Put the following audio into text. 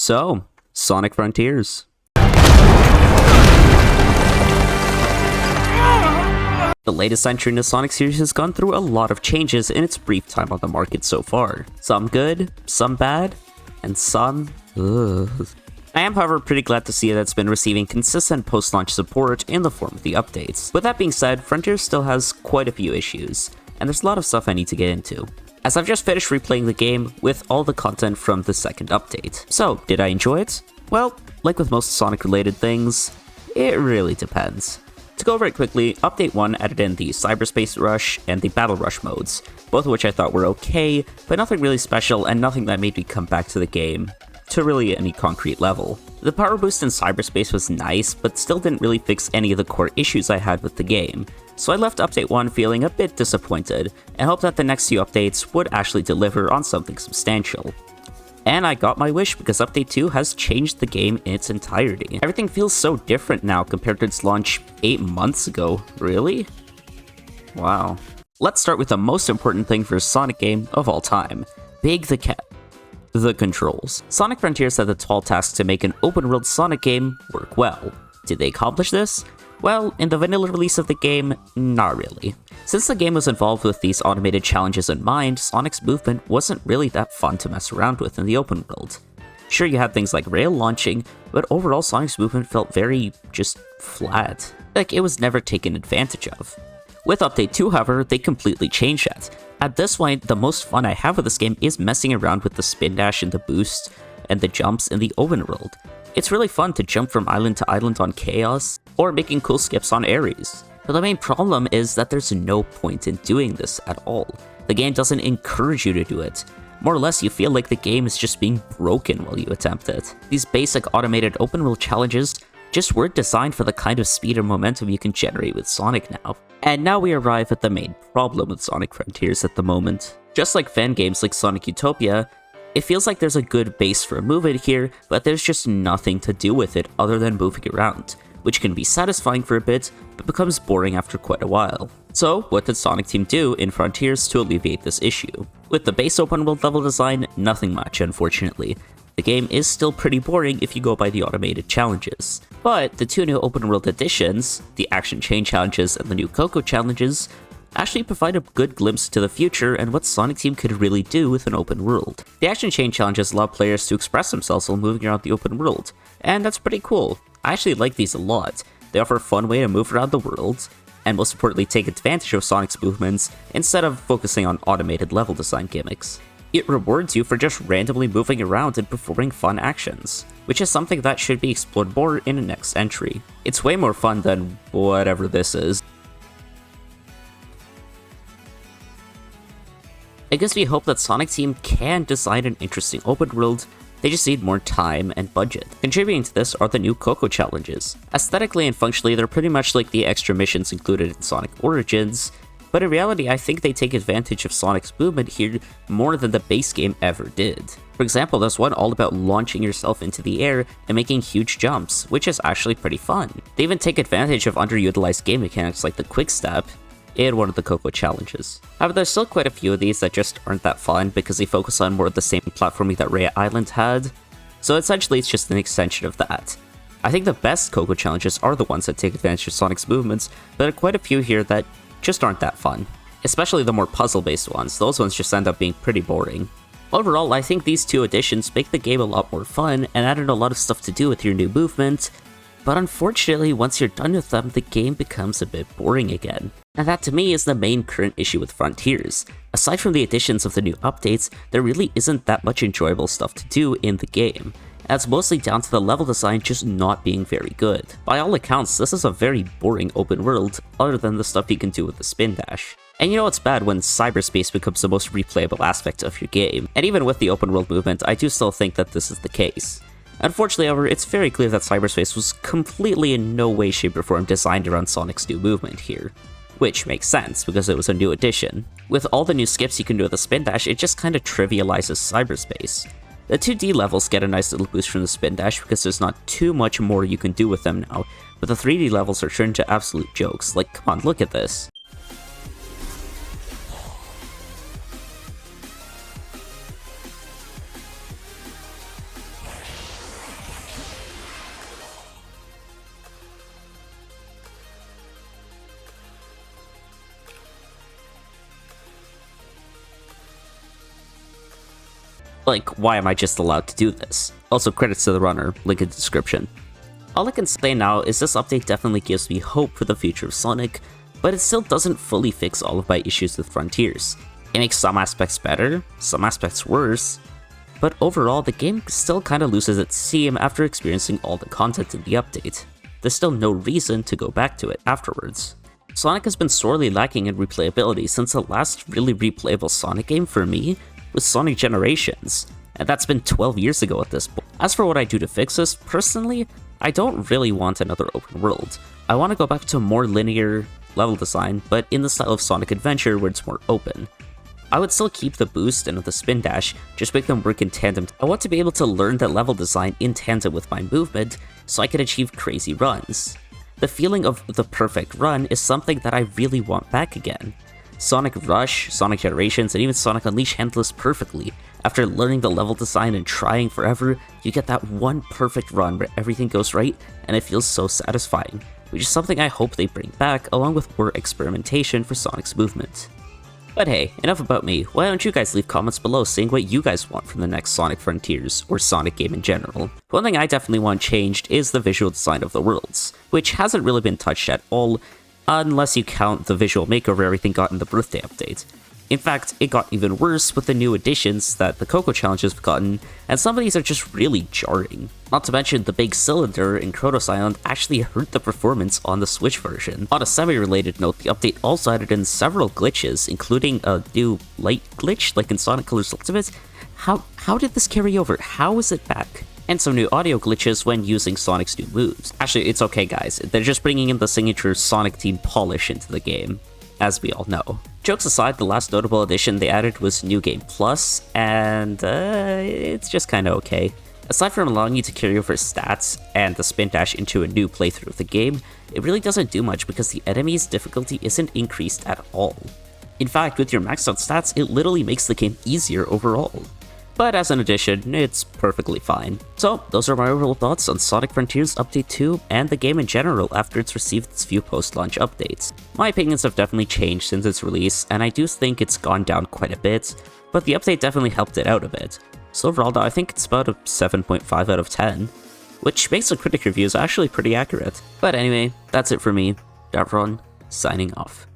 So, Sonic Frontiers. The latest entry in the Sonic series has gone through a lot of changes in its brief time on the market so far. Some good, some bad, and some ugh. I am, however, pretty glad to see that it's been receiving consistent post-launch support in the form of the updates. With that being said, Frontiers still has quite a few issues, and there's a lot of stuff I need to get into, as I've just finished replaying the game with all the content from the second update. So, did I enjoy it? Well, like with most Sonic-related things, it really depends. To go over it quickly, Update 1 added in the Cyberspace Rush and the Battle Rush modes, both of which I thought were okay, but nothing really special and nothing that made me come back to the game to really any concrete level. The power boost in cyberspace was nice, but still didn't really fix any of the core issues I had with the game, so I left Update 1 feeling a bit disappointed, and hope that the next few updates would actually deliver on something substantial. And I got my wish because Update 2 has changed the game in its entirety. Everything feels so different now compared to its launch 8 months ago. Really? Wow. Let's start with the most important thing for a Sonic game of all time. Big the Cat. The controls. Sonic Frontiers had the tall task to make an open-world Sonic game work well. Did they accomplish this? Well, in the vanilla release of the game, not really. Since the game was involved with these automated challenges in mind, Sonic's movement wasn't really that fun to mess around with in the open world. Sure, you had things like rail launching, but overall Sonic's movement felt very, just flat. Like it was never taken advantage of. With Update 2, however, they completely changed that. At this point, the most fun I have with this game is messing around with the spin dash and the boost, and the jumps in the open world. It's really fun to jump from island to island on Chaos, or making cool skips on Ares. But the main problem is that there's no point in doing this at all. The game doesn't encourage you to do it. More or less, you feel like the game is just being broken while you attempt it. These basic automated open world challenges just weren't designed for the kind of speed and momentum you can generate with Sonic now. And now we arrive at the main problem with Sonic Frontiers at the moment. Just like fan games like Sonic Utopia, it feels like there's a good base for a movement here, but there's just nothing to do with it other than moving around, which can be satisfying for a bit, but becomes boring after quite a while. So, what did Sonic Team do in Frontiers to alleviate this issue? With the base open world level design, nothing much, unfortunately. The game is still pretty boring if you go by the automated challenges. But the two new open world additions, the Action Chain challenges and the new Coco challenges, actually provide a good glimpse to the future and what Sonic Team could really do with an open world. The Action Chain challenges allow players to express themselves while moving around the open world, and that's pretty cool. I actually like these a lot. They offer a fun way to move around the world, and most importantly take advantage of Sonic's movements instead of focusing on automated level design gimmicks. It rewards you for just randomly moving around and performing fun actions, which is something that should be explored more in the next entry. It's way more fun than whatever this is. It gives me hope that Sonic Team can design an interesting open world, they just need more time and budget. Contributing to this are the new Coco challenges. Aesthetically and functionally, they're pretty much like the extra missions included in Sonic Origins, but in reality, I think they take advantage of Sonic's movement here more than the base game ever did. For example, there's one all about launching yourself into the air and making huge jumps, which is actually pretty fun. They even take advantage of underutilized game mechanics like the Quick Step in one of the Coco challenges. However, there's still quite a few of these that just aren't that fun because they focus on more of the same platforming that Ray Island had, so essentially it's just an extension of that. I think the best Coco challenges are the ones that take advantage of Sonic's movements, but there are quite a few here that just aren't that fun. Especially the more puzzle-based ones, those ones just end up being pretty boring. Overall, I think these two additions make the game a lot more fun and added a lot of stuff to do with your new movement, but unfortunately, once you're done with them, the game becomes a bit boring again. And that to me is the main current issue with Frontiers. Aside from the additions of the new updates, there really isn't that much enjoyable stuff to do in the game. That's mostly down to the level design just not being very good. By all accounts, this is a very boring open world, other than the stuff you can do with the spin dash. And you know it's bad when cyberspace becomes the most replayable aspect of your game. And even with the open world movement, I do still think that this is the case. Unfortunately, however, it's very clear that cyberspace was completely in no way, shape, or form designed around Sonic's new movement here. Which makes sense, because it was a new addition. With all the new skips you can do with the spin dash, it just kinda trivializes cyberspace. The 2D levels get a nice little boost from the spin dash because there's not too much more you can do with them now, but the 3D levels are turned into absolute jokes. Like, come on, look at this. Like, why am I just allowed to do this? Also, credits to the runner, link in the description. All I can say now is this update definitely gives me hope for the future of Sonic, but it still doesn't fully fix all of my issues with Frontiers. It makes some aspects better, some aspects worse, but overall the game still kinda loses its steam after experiencing all the content in the update. There's still no reason to go back to it afterwards. Sonic has been sorely lacking in replayability since the last really replayable Sonic game for me was Sonic Generations, and that's been 12 years ago at this point. As for what I do to fix this, personally, I don't really want another open world. I want to go back to more linear level design, but in the style of Sonic Adventure where it's more open. I would still keep the boost and the spin dash, just make them work in tandem. I want to be able to learn the level design in tandem with my movement, so I can achieve crazy runs. The feeling of the perfect run is something that I really want back again. Sonic Rush, Sonic Generations, and even Sonic Unleashed handle this perfectly. After learning the level design and trying forever, you get that one perfect run where everything goes right, and it feels so satisfying, which is something I hope they bring back along with more experimentation for Sonic's movement. But hey, enough about me. Why don't you guys leave comments below saying what you guys want from the next Sonic Frontiers, or Sonic game in general. One thing I definitely want changed is the visual design of the worlds, which hasn't really been touched at all, unless you count the visual makeover everything got in the birthday update. In fact, it got even worse with the new additions that the Coco Challenge has gotten, and some of these are just really jarring. Not to mention, the big cylinder in Kronos Island actually hurt the performance on the Switch version. On a semi-related note, the update also added in several glitches, including a new light glitch like in Sonic Colors Ultimate. How did this carry over? How is it back? And some new audio glitches when using Sonic's new moves. Actually, it's okay guys, they're just bringing in the signature Sonic team polish into the game, as we all know. Jokes aside, the last notable addition they added was New Game Plus, and it's just kinda okay. Aside from allowing you to carry over stats and the spin dash into a new playthrough of the game, it really doesn't do much because the enemy's difficulty isn't increased at all. In fact, with your maxed out stats, it literally makes the game easier overall. But as an addition, it's perfectly fine. So, those are my overall thoughts on Sonic Frontiers Update 2 and the game in general after it's received its few post-launch updates. My opinions have definitely changed since its release, and I do think it's gone down quite a bit, but the update definitely helped it out a bit. So overall though, I think it's about a 7.5 out of 10, which makes the critic reviews actually pretty accurate. But anyway, that's it for me. Davron, signing off.